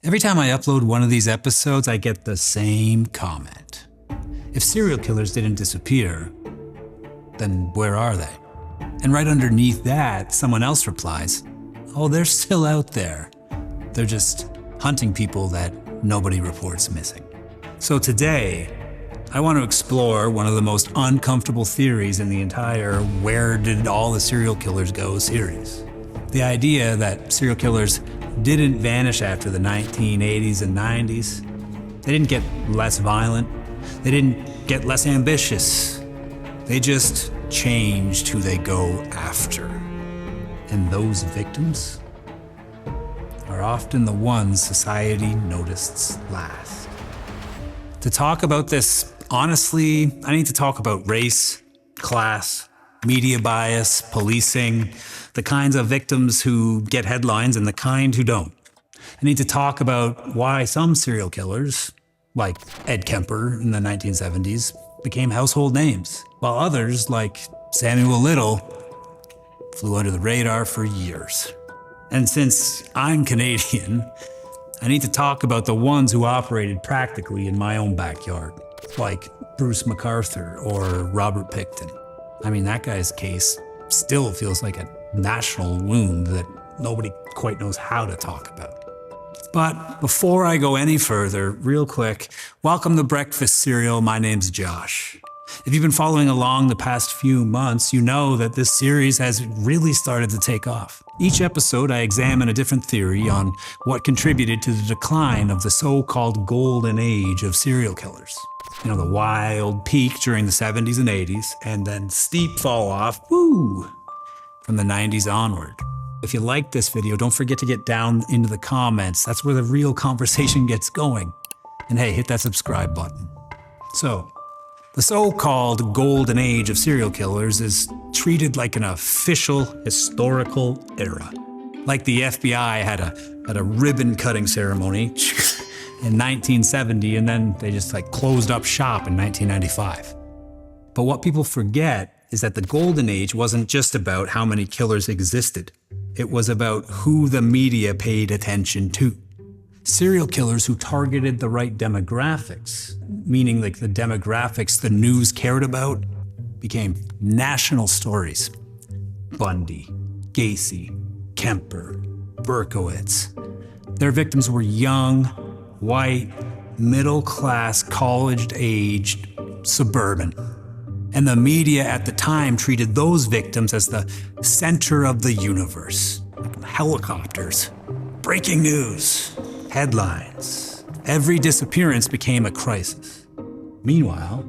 Every time I upload one of these episodes, I get the same comment. If serial killers didn't disappear, then where are they? And right underneath that, someone else replies, oh, they're still out there. They're just hunting people that nobody reports missing. So today, I want to explore one of the most uncomfortable theories in the entire Where Did All the Serial Killers Go series. The idea that serial killers didn't vanish after the 1980s and 90s. They didn't get less violent. They didn't get less ambitious. They just changed who they go after. And those victims are often the ones society noticed last. To talk about this, honestly, I need to talk about race, class, media bias, policing, the kinds of victims who get headlines and the kind who don't. I need to talk about why some serial killers, like Ed Kemper in the 1970s, became household names, while others, like Samuel Little, flew under the radar for years. And since I'm Canadian, I need to talk about the ones who operated practically in my own backyard, like Bruce MacArthur or Robert Pickton. I mean, that guy's case still feels like a national wound that nobody quite knows how to talk about. But before I go any further, real quick, welcome to Breakfast Cereal. My name's Josh. If you've been following along the past few months, you know that this series has really started to take off. Each episode, I examine a different theory on what contributed to the decline of the so-called golden age of serial killers. You know, the wild peak during the 70s and 80s, and then steep fall off, from the 90s onward. If you like this video, don't forget to get down into the comments. That's where the real conversation gets going. And hey, hit that subscribe button. So, the so-called golden age of serial killers is treated like an official historical era. Like the FBI had a ribbon-cutting ceremony in 1970, and then they just closed up shop in 1995. But what people forget is that the golden age wasn't just about how many killers existed. It was about who the media paid attention to. Serial killers who targeted the right demographics, meaning the demographics the news cared about, became national stories. Bundy, Gacy, Kemper, Berkowitz. Their victims were young, white, middle-class, college-aged, suburban. And the media at the time treated those victims as the center of the universe. Helicopters, breaking news, headlines. Every disappearance became a crisis. Meanwhile,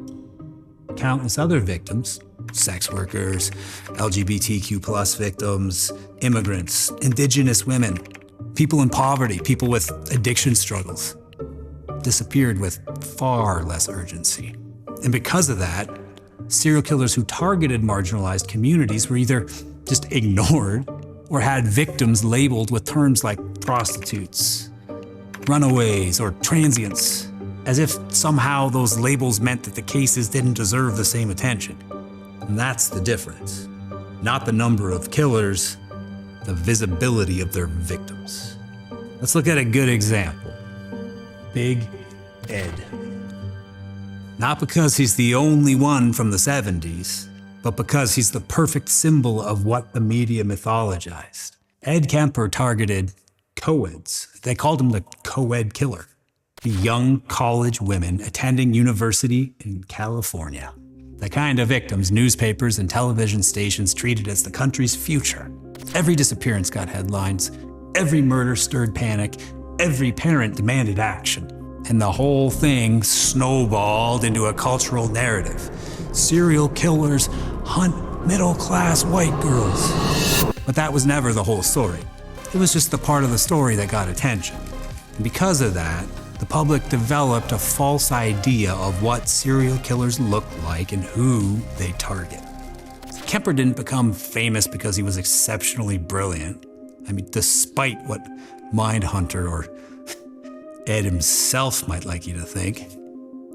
countless other victims, sex workers, LGBTQ+ victims, immigrants, Indigenous women, people in poverty, people with addiction struggles, disappeared with far less urgency. And because of that, serial killers who targeted marginalized communities were either just ignored or had victims labeled with terms like prostitutes, runaways, or transients, as if somehow those labels meant that the cases didn't deserve the same attention. And that's the difference. Not the number of killers, the visibility of their victims. Let's look at a good example. Big Ed. Not because he's the only one from the 70s, but because he's the perfect symbol of what the media mythologized. Ed Kemper targeted co-eds. They called him the co-ed killer. The young college women attending university in California. The kind of victims newspapers and television stations treated as the country's future. Every disappearance got headlines. Every murder stirred panic. Every parent demanded action. And the whole thing snowballed into a cultural narrative. Serial killers hunt middle-class white girls. But that was never the whole story. It was just the part of the story that got attention. And because of that, the public developed a false idea of what serial killers looked like and who they target. Kemper didn't become famous because he was exceptionally brilliant. I mean, despite what Mindhunter or Ed himself might like you to think.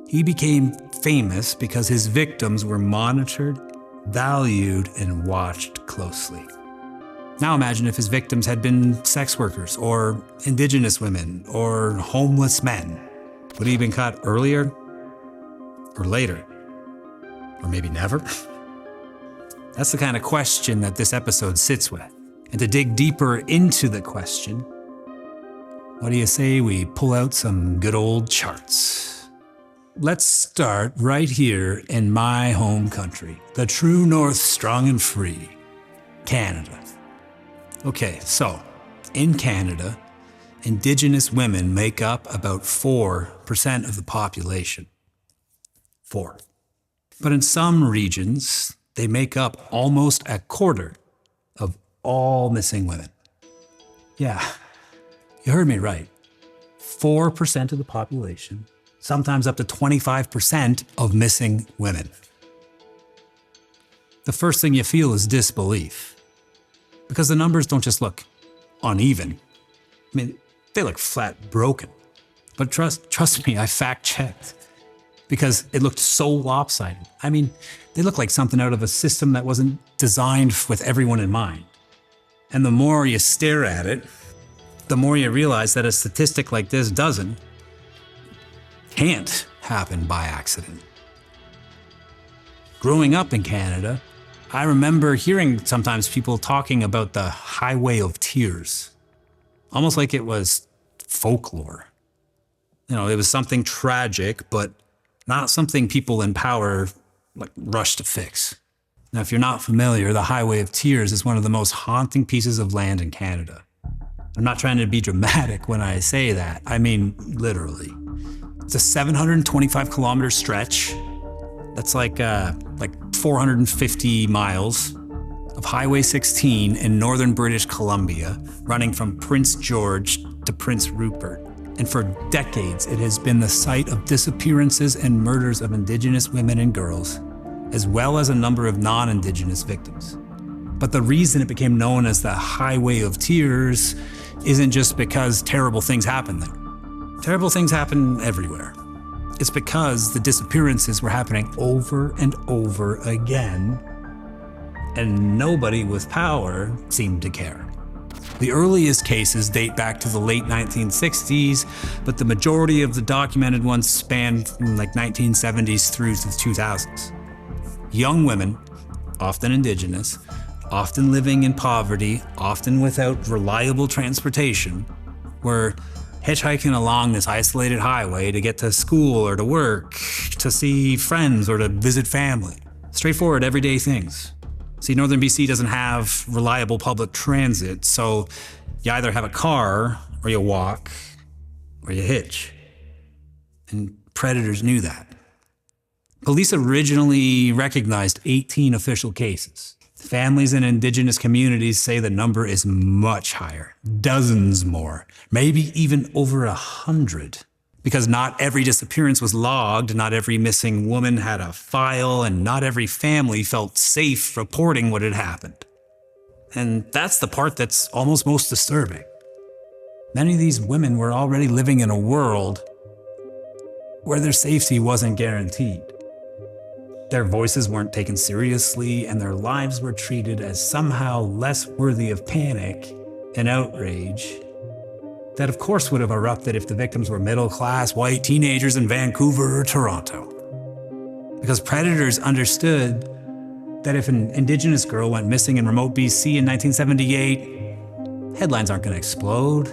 He became famous because his victims were monitored, valued, and watched closely. Now imagine if his victims had been sex workers, or Indigenous women, or homeless men. Would he have been caught earlier? Or later? Or maybe never? That's the kind of question that this episode sits with. And to dig deeper into the question, what do you say we pull out some good old charts? Let's start right here in my home country, the true north, strong and free, Canada. Okay, so in Canada, Indigenous women make up about 4% of the population. 4. But in some regions, they make up almost a quarter of all missing women. Yeah, you heard me right. 4% of the population, sometimes up to 25% of missing women. The first thing you feel is disbelief, because the numbers don't just look uneven. I mean, they look flat broken. But trust me, I fact-checked, because it looked so lopsided. I mean, they look like something out of a system that wasn't designed with everyone in mind. And the more you stare at it, the more you realize that a statistic like this can't happen by accident. Growing up in Canada, I remember hearing sometimes people talking about the Highway of Tears, almost like it was folklore. You know, it was something tragic, but not something people in power rush to fix. Now, if you're not familiar, the Highway of Tears is one of the most haunting pieces of land in Canada. I'm not trying to be dramatic when I say that. I mean, literally. It's a 725 kilometer stretch. That's like 450 miles of Highway 16 in northern British Columbia, running from Prince George to Prince Rupert. And for decades, it has been the site of disappearances and murders of Indigenous women and girls, as well as a number of non-Indigenous victims. But the reason it became known as the Highway of Tears isn't just because terrible things happen there. Terrible things happen everywhere. It's because the disappearances were happening over and over again, and nobody with power seemed to care. The earliest cases date back to the late 1960s, but the majority of the documented ones spanned from 1970s through to the 2000s. Young women, often Indigenous, often living in poverty, often without reliable transportation, were hitchhiking along this isolated highway to get to school or to work, to see friends or to visit family. Straightforward, everyday things. See, Northern BC doesn't have reliable public transit, so you either have a car, or you walk, or you hitch. And predators knew that. Police originally recognized 18 official cases. Families in Indigenous communities say the number is much higher, dozens more, maybe even over 100. Because not every disappearance was logged, not every missing woman had a file, and not every family felt safe reporting what had happened. And that's the part that's almost most disturbing. Many of these women were already living in a world where their safety wasn't guaranteed. Their voices weren't taken seriously, and their lives were treated as somehow less worthy of panic and outrage that of course would have erupted if the victims were middle-class white teenagers in Vancouver or Toronto. Because predators understood that if an Indigenous girl went missing in remote BC in 1978, headlines aren't going to explode,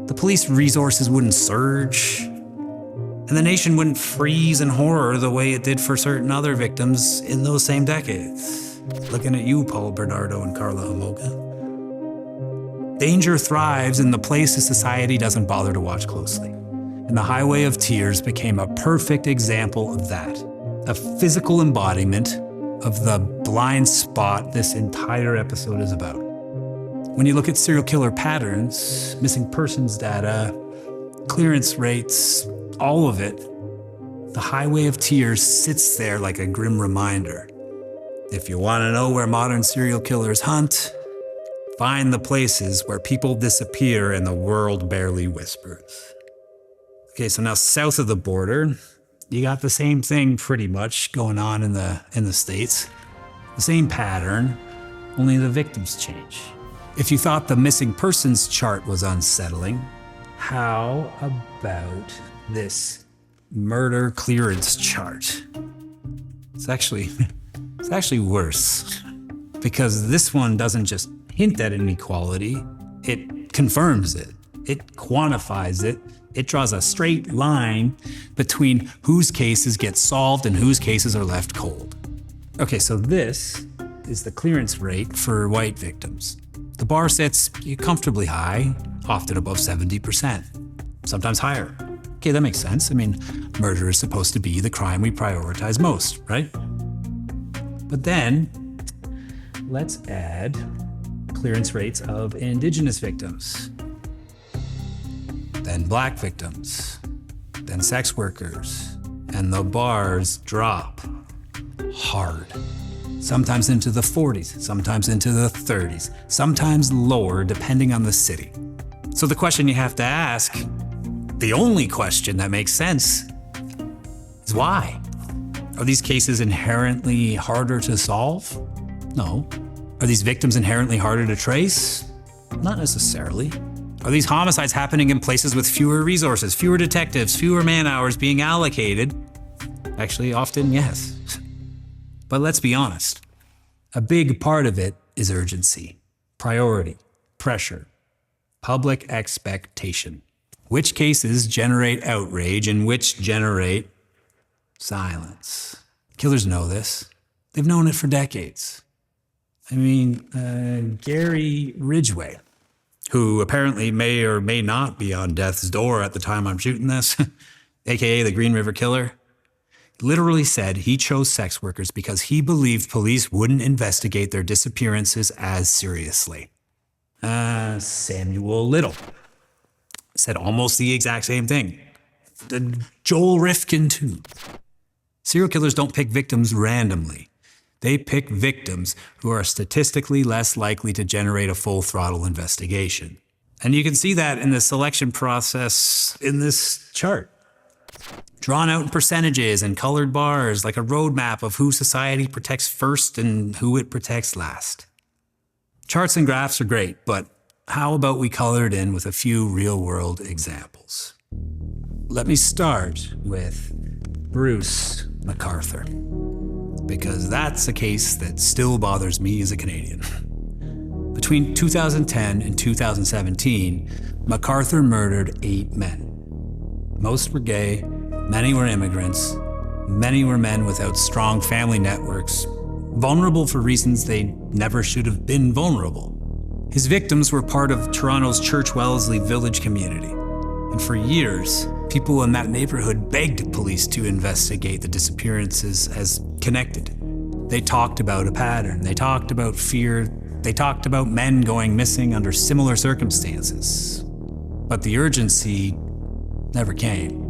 the police resources wouldn't surge, and the nation wouldn't freeze in horror the way it did for certain other victims in those same decades. Looking at you, Paul Bernardo and Carla Amoga. Danger thrives in the places society doesn't bother to watch closely. And the Highway of Tears became a perfect example of that. A physical embodiment of the blind spot this entire episode is about. When you look at serial killer patterns, missing persons data, clearance rates, all of it, the Highway of Tears sits there like a grim reminder. If you want to know where modern serial killers hunt, find the places where people disappear and the world barely whispers. Okay, so now south of the border, you got the same thing pretty much going on in the States. The same pattern, only the victims change. If you thought the missing persons chart was unsettling, how about this murder clearance chart? It's actually worse, because this one doesn't just hint at inequality, it confirms it. It quantifies it. It draws a straight line between whose cases get solved and whose cases are left cold. Okay, so this is the clearance rate for white victims. The bar sits comfortably high, often above 70%, sometimes higher. Okay, that makes sense. I mean, murder is supposed to be the crime we prioritize most, right? But then, let's add clearance rates of Indigenous victims, then Black victims, then sex workers, and the bars drop hard. Sometimes into the 40s, sometimes into the 30s, sometimes lower depending on the city. So the question you have to ask, the only question that makes sense, is why? Are these cases inherently harder to solve? No. Are these victims inherently harder to trace? Not necessarily. Are these homicides happening in places with fewer resources, fewer detectives, fewer man-hours being allocated? Actually, often, yes. But let's be honest. A big part of it is urgency, priority, pressure, public expectation. Which cases generate outrage and which generate silence? Killers know this. They've known it for decades. I mean, Gary Ridgway, who apparently may or may not be on death's door at the time I'm shooting this, aka the Green River Killer, literally said he chose sex workers because he believed police wouldn't investigate their disappearances as seriously. Samuel Little said almost the exact same thing. Joel Rifkin too. Serial killers don't pick victims randomly. They pick victims who are statistically less likely to generate a full-throttle investigation. And you can see that in the selection process in this chart. Drawn out in percentages and colored bars like a roadmap of who society protects first and who it protects last. Charts and graphs are great, but how about we color it in with a few real-world examples? Let me start with Bruce MacArthur, because that's a case that still bothers me as a Canadian. Between 2010 and 2017, MacArthur murdered 8 men. Most were gay, many were immigrants, many were men without strong family networks, vulnerable for reasons they never should have been vulnerable. His victims were part of Toronto's Church Wellesley village community, and for years, people in that neighborhood begged police to investigate the disappearances as connected. They talked about a pattern, they talked about fear, they talked about men going missing under similar circumstances. But the urgency never came.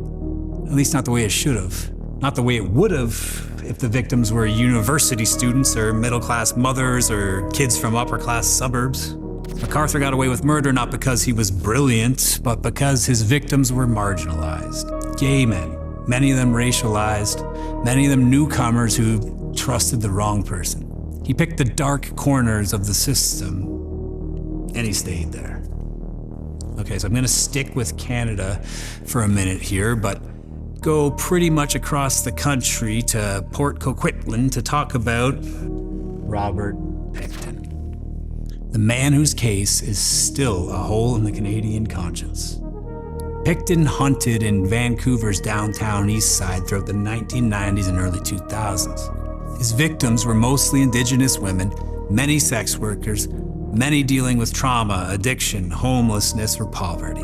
At least not the way it should have. Not the way it would have if the victims were university students or middle-class mothers or kids from upper-class suburbs. MacArthur got away with murder not because he was brilliant, but because his victims were marginalized. Gay men, many of them racialized, many of them newcomers who trusted the wrong person. He picked the dark corners of the system, and he stayed there. Okay, so I'm gonna stick with Canada for a minute here, but go pretty much across the country to Port Coquitlam to talk about Robert Pickton. The man whose case is still a hole in the Canadian conscience. Pickton hunted in Vancouver's downtown east side throughout the 1990s and early 2000s. His victims were mostly Indigenous women, many sex workers, many dealing with trauma, addiction, homelessness, or poverty.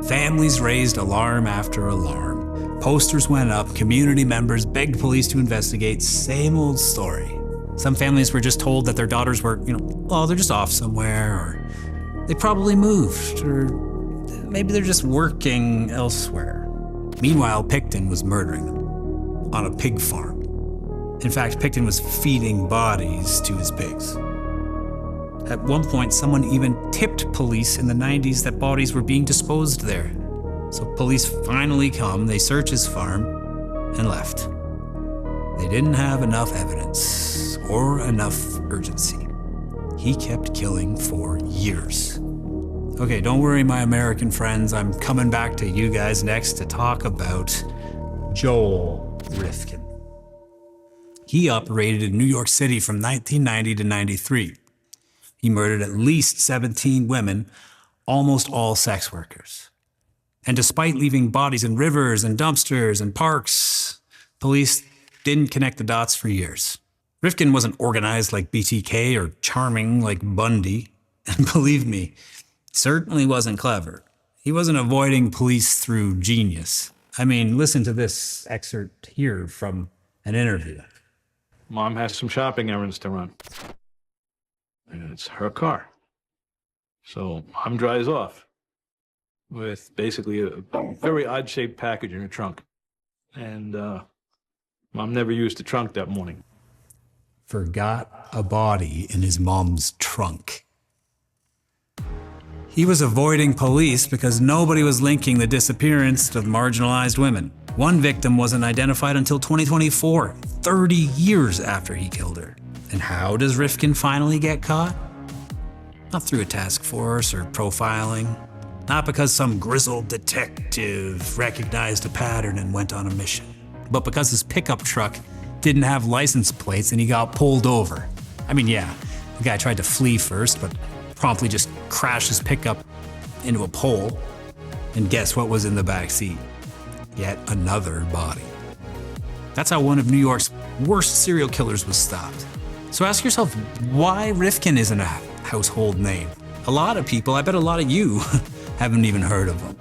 Families raised alarm after alarm. Posters went up, community members begged police to investigate, same old story. Some families were just told that their daughters were, they're just off somewhere, or they probably moved, or maybe they're just working elsewhere. Meanwhile, Pickton was murdering them on a pig farm. In fact, Pickton was feeding bodies to his pigs. At one point, someone even tipped police in the 90s that bodies were being disposed there. So police finally come, they search his farm, and left. They didn't have enough evidence or enough urgency. he kept killing for years. Okay, don't worry, my American friends. I'm coming back to you guys next to talk about Joel Rifkin. He operated in New York City from 1990 to 93. He murdered at least 17 women, almost all sex workers. And despite leaving bodies in rivers and dumpsters and parks, police didn't connect the dots for years. Rifkin wasn't organized like BTK or charming like Bundy. And believe me, certainly wasn't clever. He wasn't avoiding police through genius. I mean, listen to this excerpt here from an interview. Mom has some shopping errands to run. And it's her car. So Mom drives off with basically a very odd-shaped package in her trunk. And Mom never used the trunk that morning. Forgot a body in his mom's trunk. He was avoiding police because nobody was linking the disappearance to marginalized women. One victim wasn't identified until 2024, 30 years after he killed her. And how does Rifkin finally get caught? Not through a task force or profiling. Not because some grizzled detective recognized a pattern and went on a mission. But because his pickup truck didn't have license plates and he got pulled over. I mean, yeah, the guy tried to flee first, but promptly just crashed his pickup into a pole. And guess what was in the back seat? Yet another body. That's how one of New York's worst serial killers was stopped. So ask yourself, why Rifkin isn't a household name? A lot of people, I bet a lot of you, haven't even heard of him.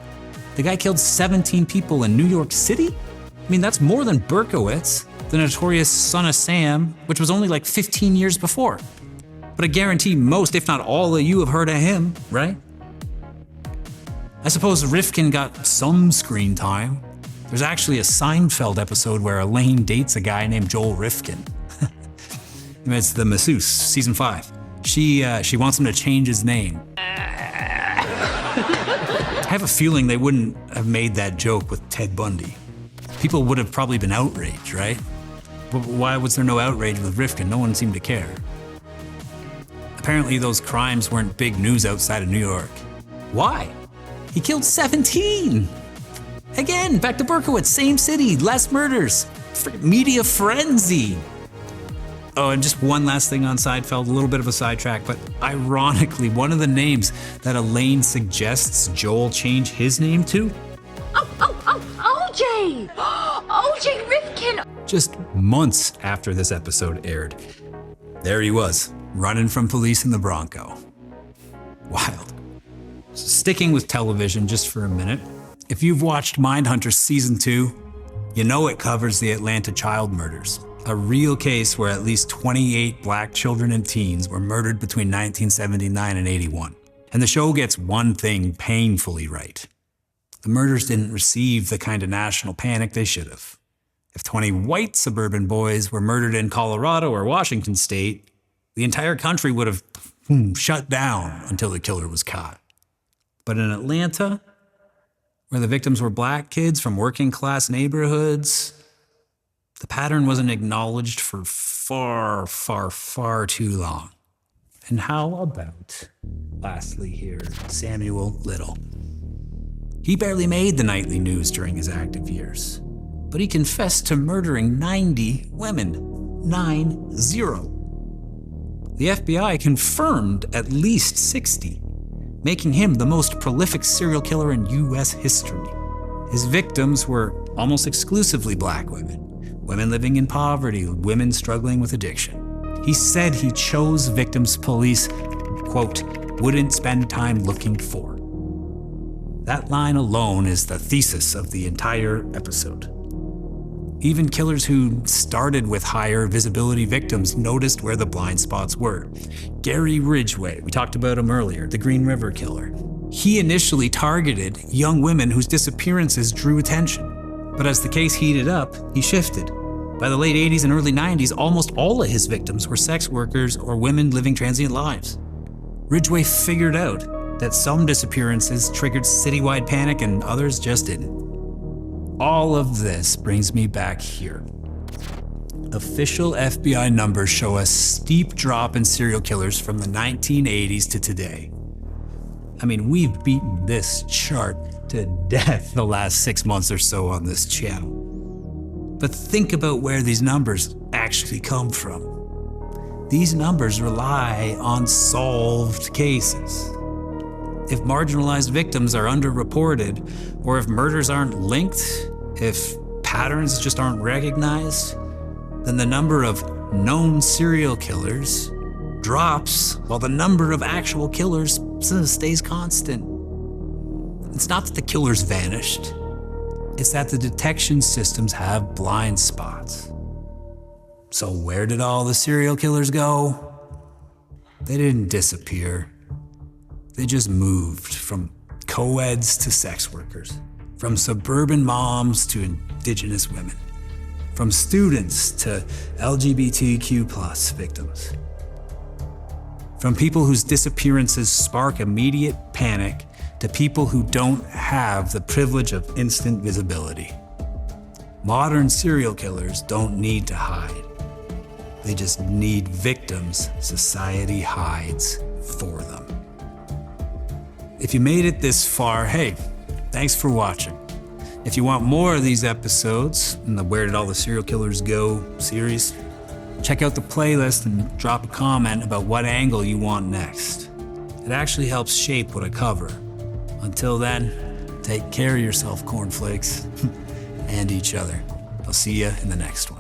The guy killed 17 people in New York City? I mean, that's more than Berkowitz, the notorious Son of Sam, which was only like 15 years before. But I guarantee most, if not all of you have heard of him, right? I suppose Rifkin got some screen time. There's actually a Seinfeld episode where Elaine dates a guy named Joel Rifkin. It's The Masseuse, season 5. She wants him to change his name. I have a feeling they wouldn't have made that joke with Ted Bundy. People would have probably been outraged, right? But why was there no outrage with Rifkin? No one seemed to care. Apparently those crimes weren't big news outside of New York. Why? He killed 17! Again, back to Berkowitz, same city, less murders. Media frenzy. Oh, and just one last thing on Seinfeld, a little bit of a sidetrack, but ironically, one of the names that Elaine suggests Joel change his name to? OJ! OJ Rifkin! Just months after this episode aired, there he was, running from police in the Bronco. Wild. So sticking with television just for a minute, if you've watched Mindhunter Season 2, you know it covers the Atlanta child murders. A real case where at least 28 black children and teens were murdered between 1979 and 81. And the show gets one thing painfully right. The murders didn't receive the kind of national panic they should have. If 20 white suburban boys were murdered in Colorado or Washington state, the entire country would have shut down until the killer was caught. But in Atlanta, where the victims were black kids from working class neighborhoods, the pattern wasn't acknowledged for far, far, far too long. And how about, lastly here, Samuel Little? He barely made the nightly news during his active years, but he confessed to murdering 90 women. 90. The FBI confirmed at least 60, making him the most prolific serial killer in U.S. history. His victims were almost exclusively black women. Women living in poverty, women struggling with addiction. He said he chose victims police, quote, wouldn't spend time looking for. That line alone is the thesis of the entire episode. Even killers who started with higher visibility victims noticed where the blind spots were. Gary Ridgway, we talked about him earlier, the Green River Killer. He initially targeted young women whose disappearances drew attention. But as the case heated up, he shifted. By the late 80s and early 90s, almost all of his victims were sex workers or women living transient lives. Ridgway figured out that some disappearances triggered citywide panic and others just didn't. All of this brings me back here. Official FBI numbers show a steep drop in serial killers from the 1980s to today. I mean, we've beaten this chart to death the last 6 months or so on this channel. But think about where these numbers actually come from. These numbers rely on solved cases. If marginalized victims are underreported, or if murders aren't linked, if patterns just aren't recognized, then the number of known serial killers drops while the number of actual killers stays constant. It's not that the killers vanished, it's that the detection systems have blind spots. So where did all the serial killers go? They didn't disappear. They just moved from co-eds to sex workers, from suburban moms to Indigenous women, from students to LGBTQ+ victims, from people whose disappearances spark immediate panic to people who don't have the privilege of instant visibility. Modern serial killers don't need to hide. They just need victims society hides for them. If you made it this far, hey, thanks for watching. If you want more of these episodes in the Where Did All the Serial Killers Go series, check out the playlist and drop a comment about what angle you want next. It actually helps shape what I cover. Until then, take care of yourself, cornflakes, and each other. I'll see you in the next one.